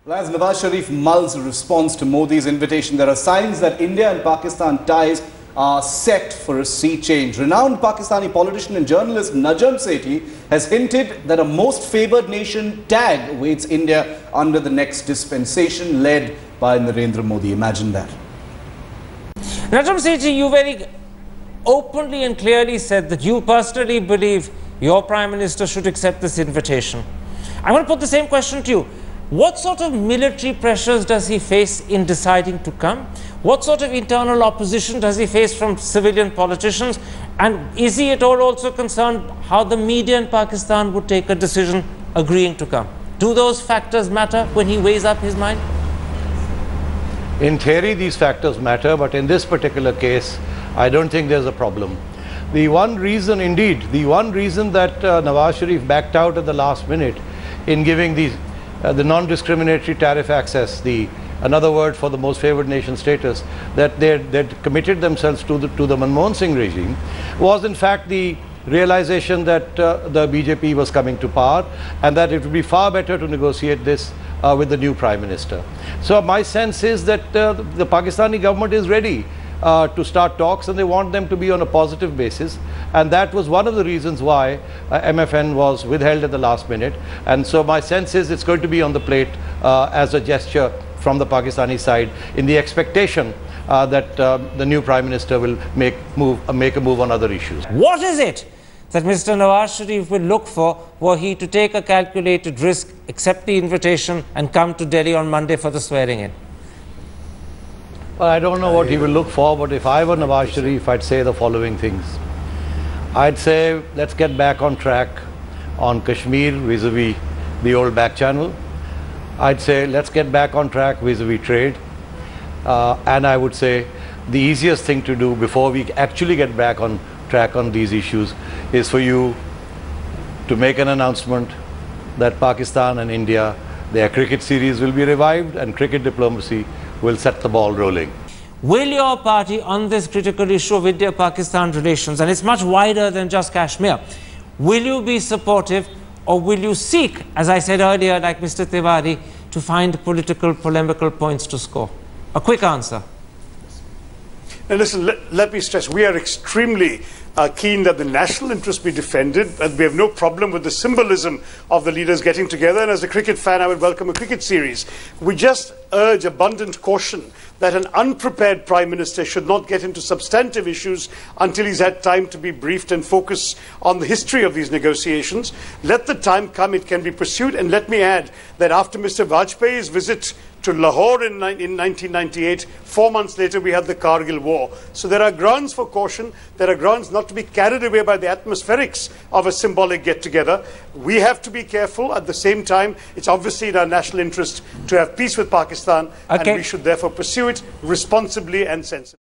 As Nawaz Sharif mulls a response to Modi's invitation, there are signs that India and Pakistan ties are set for a sea change. Renowned Pakistani politician and journalist Najam Sethi has hinted that a most favoured nation tag awaits India under the next dispensation led by Narendra Modi. Imagine that. Najam Sethi, you very openly and clearly said that you personally believe your Prime Minister should accept this invitation. I want to put the same question to you. What sort of military pressures does he face in deciding to come? What sort of internal opposition does he face from civilian politicians? And is he at all also concerned how the media in Pakistan would take a decision agreeing to come? Do those factors matter when he weighs up his mind? In theory, these factors matter, but in this particular case, I don't think there's a problem. The one reason that Nawaz Sharif backed out at the last minute in giving the non-discriminatory tariff access, another word for the most favoured nation status, that they'd committed themselves to the Manmohan Singh regime, was in fact the realization that the BJP was coming to power and that it would be far better to negotiate this with the new Prime Minister. So my sense is that the Pakistani government is ready to start talks, and they want them to be on a positive basis, and that was one of the reasons why MFN was withheld at the last minute. And so my sense is it's going to be on the plate as a gesture from the Pakistani side, in the expectation that the new Prime Minister will make a move on other issues. What is it that Mr. Nawaz Sharif will look for were he to take a calculated risk, accept the invitation and come to Delhi on Monday for the swearing in? Well, I don't know what he will look for, but if I were Nawaz Sharif, I'd say the following things. I'd say, let's get back on track on Kashmir vis-a-vis the old back channel. I'd say, let's get back on track vis-a-vis trade. And I would say, the easiest thing to do before we actually get back on track on these issues is for you to make an announcement that Pakistan and India, their cricket series will be revived and cricket diplomacy will set the ball rolling. Will your party, on this critical issue of India-Pakistan relations, and it's much wider than just Kashmir, will you be supportive or will you seek, as I said earlier, like Mr. Tiwari, to find political, polemical points to score? A quick answer. Now listen, let me stress, we are extremely keen that the national interest be defended, and we have no problem with the symbolism of the leaders getting together. And as a cricket fan, I would welcome a cricket series. We just urge abundant caution that an unprepared Prime Minister should not get into substantive issues until he's had time to be briefed and focus on the history of these negotiations. Let the time come, it can be pursued. And let me add that after Mr. Vajpayee's visit to Lahore in 1998, 4 months later we had the Kargil War. So there are grounds for caution. There are grounds not to be carried away by the atmospherics of a symbolic get-together. We have to be careful. At the same time, it's obviously in our national interest to have peace with Pakistan, and we should therefore pursue it responsibly and sensibly.